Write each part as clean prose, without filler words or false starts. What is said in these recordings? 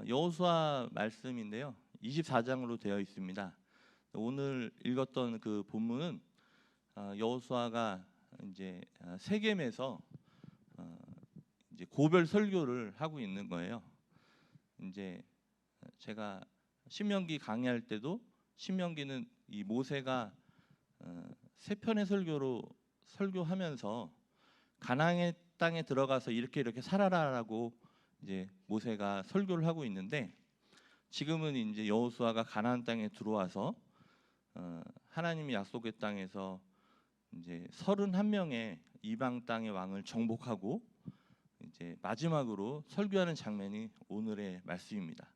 여호수아 말씀인데요. 24장으로 되어 있습니다. 오늘 읽었던 그 본문은 여호수아가 이제 세겜에서 이제 고별 설교를 하고 있는 거예요. 이제 제가 신명기 강의할 때도 신명기는 이 모세가 세 편의 설교로 설교하면서 가나안의 땅에 들어가서 이렇게 살아라라고 이제 모세가 설교를 하고 있는데, 지금은 이제 여호수아가 가나안 땅에 들어와서 하나님이 약속의 땅에서 이제 31명의 이방 땅의 왕을 정복하고 이제 마지막으로 설교하는 장면이 오늘의 말씀입니다.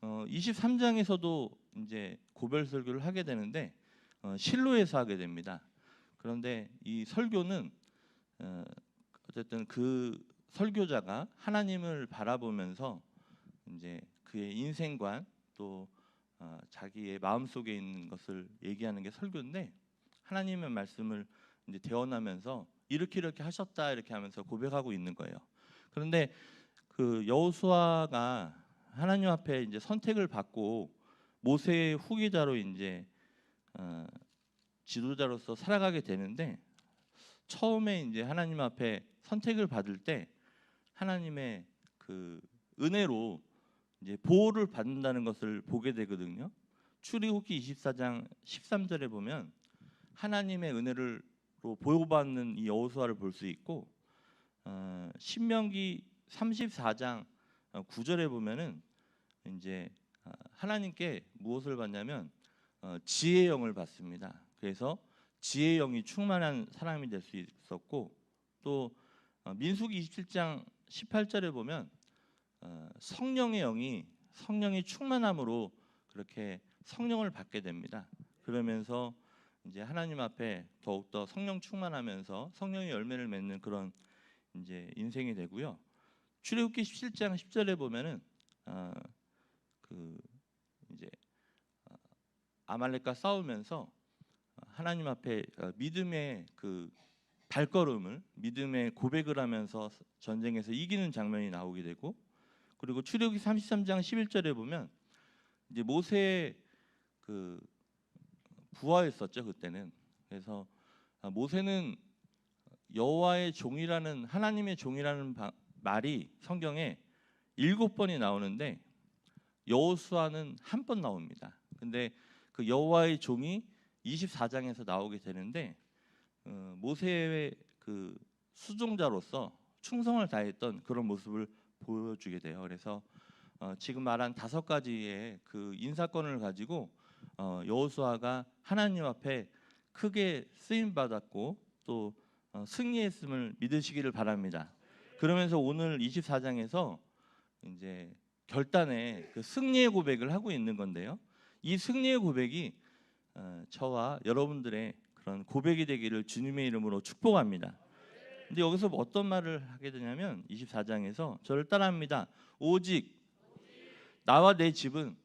23장에서도 이제 고별 설교를 하게 되는데 실로에서 하게 됩니다. 그런데 이 설교는 어쨌든 그 설교자가 하나님을 바라보면서 이제 그의 인생관 또 자기의 마음속에 있는 것을 얘기하는 게 설교인데, 하나님의 말씀을 이제 대언하면서 이렇게 하셨다 이렇게 하면서 고백하고 있는 거예요. 그런데 그 여호수아가 하나님 앞에 이제 선택을 받고 모세의 후계자로 이제 지도자로서 살아가게 되는데, 처음에 이제 하나님 앞에 선택을 받을 때 하나님의 그 은혜로 이제 보호를 받는다는 것을 보게 되거든요. 출애굽기 24장 13절에 보면 하나님의 은혜로 보호받는 이 여호수아를 볼 수 있고, 신명기 34장 9절에 보면은 이제 하나님께 무엇을 받냐면 지혜의 영을 받습니다. 그래서 지혜의 영이 충만한 사람이 될 수 있었고, 또 민수기 27장 18절에 보면 성령의 성령이 충만함으로 그렇게 성령을 받게 됩니다. 그러면서 이제 하나님 앞에 더욱더 성령 충만하면서 성령의 열매를 맺는 그런 이제 인생이 되고요. 출애굽기 17장 10절에 보면은 그 이제 아말렉과 싸우면서 하나님 앞에 믿음의 그 발걸음을, 믿음의 고백을 하면서 전쟁에서 이기는 장면이 나오게 되고, 그리고 출애굽기 33장 11절에 보면 이제 모세의 그 부하였었죠 그때는. 그래서 모세는 여호와의 종이라는, 하나님의 종이라는 말이 성경에 7번이 나오는데 여호수아는 한 번 나옵니다. 근데 그 여호와의 종이 24장에서 나오게 되는데 모세의 그 수종자로서 충성을 다했던 그런 모습을 보여주게 돼요. 그래서 지금 말한 5가지의 그 인사권을 가지고 여호수아가 하나님 앞에 크게 쓰임 받았고 또 승리했음을 믿으시기를 바랍니다. 그러면서 오늘 24장에서 이제 결단의 그 승리의 고백을 하고 있는 건데요. 이 승리의 고백이 저와 여러분들의 그런 고백이 되기를 주님의 이름으로 축복합니다. 근데 여기서 어떤 말을 하게 되냐면 24장에서 저를 따라합니다. 오직 나와 내 집은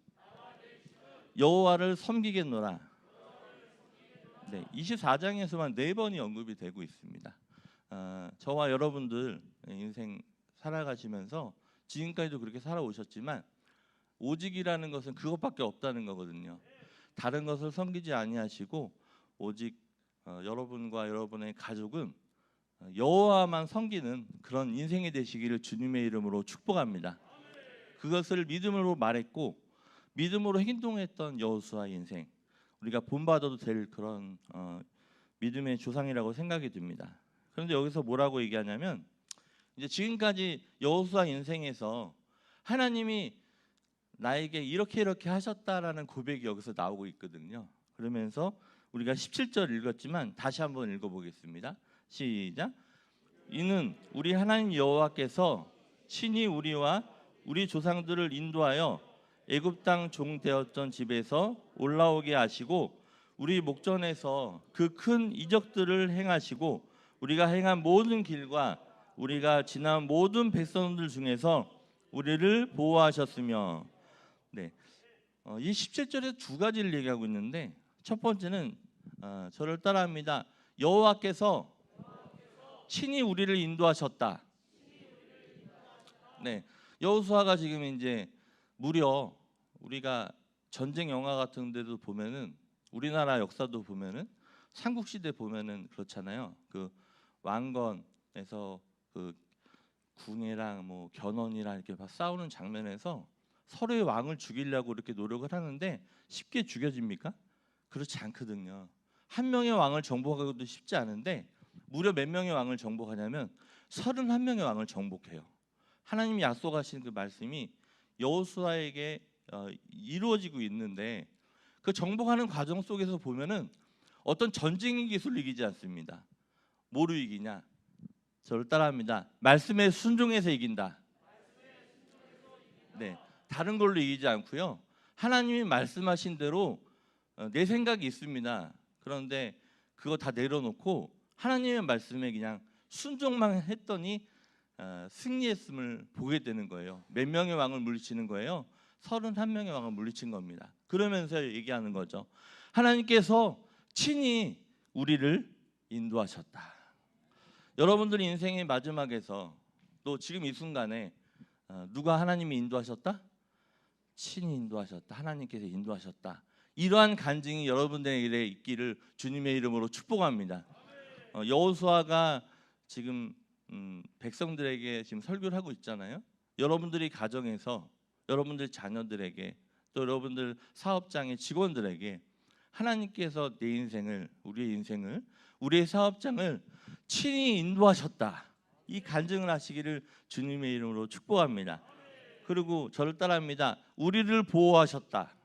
여호와를 섬기겠노라. 네, 24장에서만 4번이 언급이 되고 있습니다. 저와 여러분들 인생 살아가시면서 지금까지도 그렇게 살아오셨지만 오직이라는 것은 그것밖에 없다는 거거든요. 다른 것을 섬기지 아니하시고 오직 여러분과 여러분의 가족은 여호와만 섬기는 그런 인생이 되시기를 주님의 이름으로 축복합니다. 그것을 믿음으로 말했고 믿음으로 행동했던 여호수아 인생, 우리가 본받아도 될 그런 믿음의 조상이라고 생각이 듭니다. 그런데 여기서 뭐라고 얘기하냐면 이제 지금까지 여호수아 인생에서 하나님이 나에게 이렇게 하셨다라는 고백이 여기서 나오고 있거든요. 그러면서 우리가 17절 읽었지만 다시 한번 읽어보겠습니다. 시작. 이는 우리 하나님 여호와께서 친히 우리와 우리 조상들을 인도하여 애굽 땅 종 되었던 집에서 올라오게 하시고 우리 목전에서 그 큰 이적들을 행하시고 우리가 행한 모든 길과 우리가 지난 모든 백성들 중에서 우리를 보호하셨으며. 네, 이 17절에 2가지를 얘기하고 있는데, 첫 번째는 저를 따라합니다. 여호와께서 친히 우리를 인도하셨다. 네, 여호수아가 지금 이제 무려 우리가 전쟁 영화 같은 데도 보면은 우리나라 역사도 보면은 삼국시대 보면은 그렇잖아요. 그 왕건에서 그 궁예랑 뭐 견훤이랑 이렇게 막 싸우는 장면에서 서로의 왕을 죽이려고 이렇게 노력을 하는데 쉽게 죽여집니까? 그렇지 않거든요. 한 명의 왕을 정복하기도 쉽지 않은데 무려 몇 명의 왕을 정복하냐면 31명의 왕을 정복해요. 하나님이 약속하신 그 말씀이 여호수아에게 이루어지고 있는데 그 정복하는 과정 속에서 보면은 어떤 전쟁의 기술을 이기지 않습니다. 뭐로 이기냐? 저를 따라합니다. 말씀에 순종해서 이긴다. 네, 다른 걸로 이기지 않고요. 하나님이 말씀하신 대로 내 생각이 있습니다. 그런데 그거 다 내려놓고 하나님의 말씀에 그냥 순종만 했더니 승리했음을 보게 되는 거예요. 몇 명의 왕을 물리치는 거예요? 31명의 왕을 물리친 겁니다. 그러면서 얘기하는 거죠. 하나님께서 친히 우리를 인도하셨다. 여러분들 인생의 마지막에서 또 지금 이 순간에 누가 하나님이 인도하셨다? 친히 인도하셨다. 하나님께서 인도하셨다. 이러한 간증이 여러분들에게 있기를 주님의 이름으로 축복합니다. 여호수아가 지금 백성들에게 지금 설교를 하고 있잖아요. 여러분들이 가정에서 여러분들 자녀들에게 또 여러분들 사업장의 직원들에게 하나님께서 내 인생을 우리의 사업장을 친히 인도하셨다. 이 간증을 하시기를 주님의 이름으로 축복합니다. 그리고 저를 따라합니다. 우리를 보호하셨다.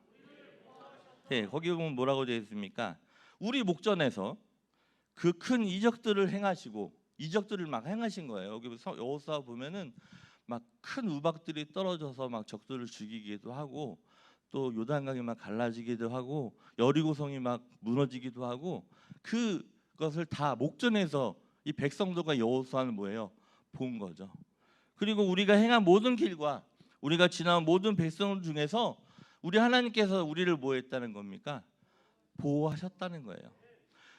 네, 거기 보면 뭐라고 되어 있습니까? 우리 목전에서 그 큰 이적들을 행하시고 이적들을 막 행하신 거예요. 여기 여호수아 보면은 막 큰 우박들이 떨어져서 막 적들을 죽이기도 하고 또 요단강이 막 갈라지기도 하고 여리고성이 막 무너지기도 하고 그것을 다 목전에서 이 백성들과 여호수아는 뭐예요? 본 거죠. 그리고 우리가 행한 모든 길과 우리가 지나온 모든 백성 중에서 우리 하나님께서 우리를 뭐 했다는 겁니까? 보호하셨다는 거예요.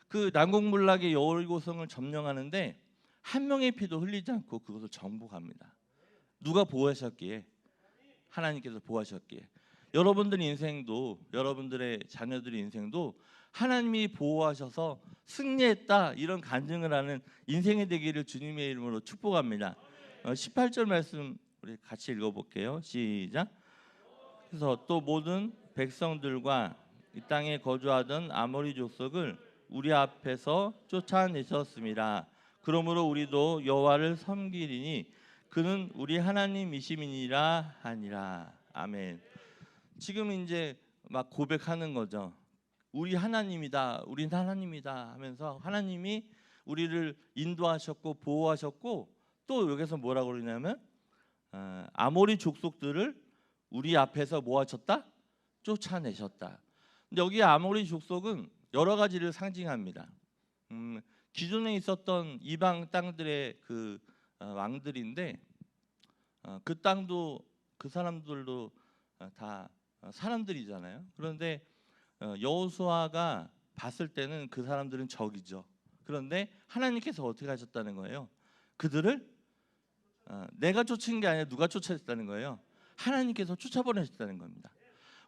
그 난공불락의 여리고성을 점령하는데 한 명의 피도 흘리지 않고 그것을 정복합니다. 누가 보호하셨기에? 하나님께서 보호하셨기에. 여러분들 인생도 여러분들의 자녀들의 인생도 하나님이 보호하셔서 승리했다 이런 간증을 하는 인생이 되기를 주님의 이름으로 축복합니다. 18절 말씀 우리 같이 읽어볼게요. 시작. 그래서 또 모든 백성들과 이 땅에 거주하던 아모리 족속을 우리 앞에서 쫓아내셨습니다. 그러므로 우리도 여호와를 섬기리니 그는 우리 하나님이심이니라 하니라. 아멘. 지금 이제 막 고백하는 거죠. 우리 하나님이다, 우린 하나님이다 하면서 하나님이 우리를 인도하셨고 보호하셨고 또 여기서 뭐라고 그러냐면 아모리 족속들을 우리 앞에서 뭐 하셨다? 쫓아내셨다. 근데 여기 아모리 족속은 여러 가지를 상징합니다. 기존에 있었던 이방 땅들의 그 왕들인데 그 땅도 그 사람들도 다 사람들이잖아요. 그런데 여호수아가 봤을 때는 그 사람들은 적이죠. 그런데 하나님께서 어떻게 하셨다는 거예요? 그들을 내가 쫓은 게 아니라 누가 쫓아냈다는 거예요? 하나님께서 쫓아보내셨다는 겁니다.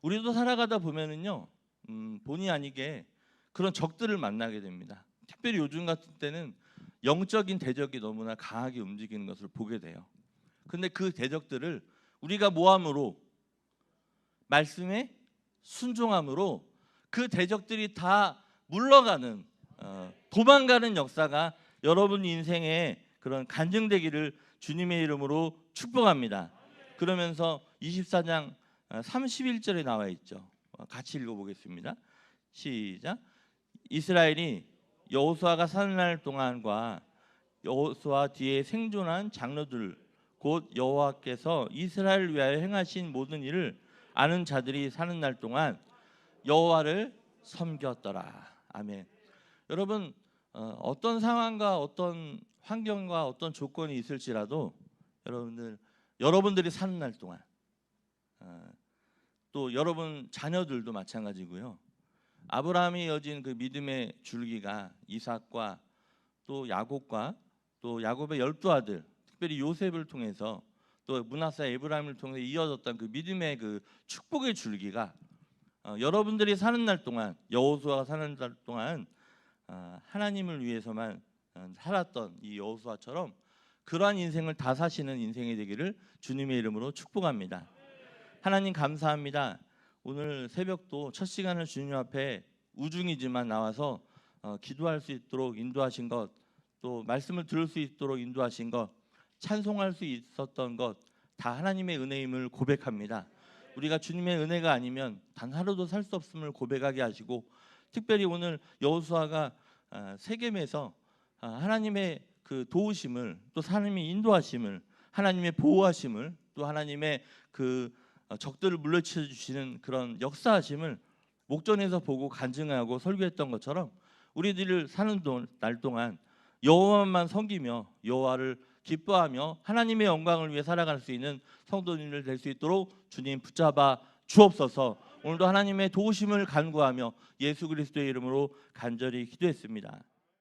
우리도 살아가다 보면은요, 본의 아니게 그런 적들을 만나게 됩니다. 특별히 요즘 같은 때는 영적인 대적이 너무나 강하게 움직이는 것을 보게 돼요. 근데 그 대적들을 우리가 모함으로 말씀에 순종함으로 그 대적들이 다 물러가는 도망가는 역사가 여러분 인생에 그런 간증되기를 주님의 이름으로 축복합니다. 그러면서 24장 31절에 나와 있죠. 같이 읽어보겠습니다. 시작. 이스라엘이 여호수아가 사는 날 동안과 여호수아 뒤에 생존한 장로들 곧 여호와께서 이스라엘을 위하여 행하신 모든 일을 아는 자들이 사는 날 동안 여호와를 섬겼더라. 아멘. 여러분 어떤 상황과 어떤 환경과 어떤 조건이 있을지라도 여러분들이 사는 날 동안 또 여러분 자녀들도 마찬가지고요. 아브라함이 이어진 그 믿음의 줄기가 이삭과 또 야곱과 또 야곱의 12 아들, 특별히 요셉을 통해서 또 므낫세 에브라임을 통해 이어졌던 그 믿음의 그 축복의 줄기가 여러분들이 사는 날 동안, 여호수아가 사는 날 동안 하나님을 위해서만 살았던 이 여호수아처럼 그러한 인생을 다 사시는 인생이 되기를 주님의 이름으로 축복합니다. 하나님 감사합니다. 오늘 새벽도 첫 시간을 주님 앞에 우중이지만 나와서 기도할 수 있도록 인도하신 것, 또 말씀을 들을 수 있도록 인도하신 것, 찬송할 수 있었던 것 다 하나님의 은혜임을 고백합니다. 우리가 주님의 은혜가 아니면 단 하루도 살 수 없음을 고백하게 하시고, 특별히 오늘 여호수아가 세겜에서 하나님의 그 도우심을, 또 하나님의 인도하심을, 하나님의 보호하심을, 또 하나님의 그 적들을 물리쳐 주시는 그런 역사하심을 목전에서 보고 간증하고 설교했던 것처럼 우리들을 사는 날 동안 여호와만 섬기며 여호와를 기뻐하며 하나님의 영광을 위해 살아갈 수 있는 성도님들 될 수 있도록 주님 붙잡아 주옵소서. 오늘도 하나님의 도우심을 간구하며 예수 그리스도의 이름으로 간절히 기도했습니다.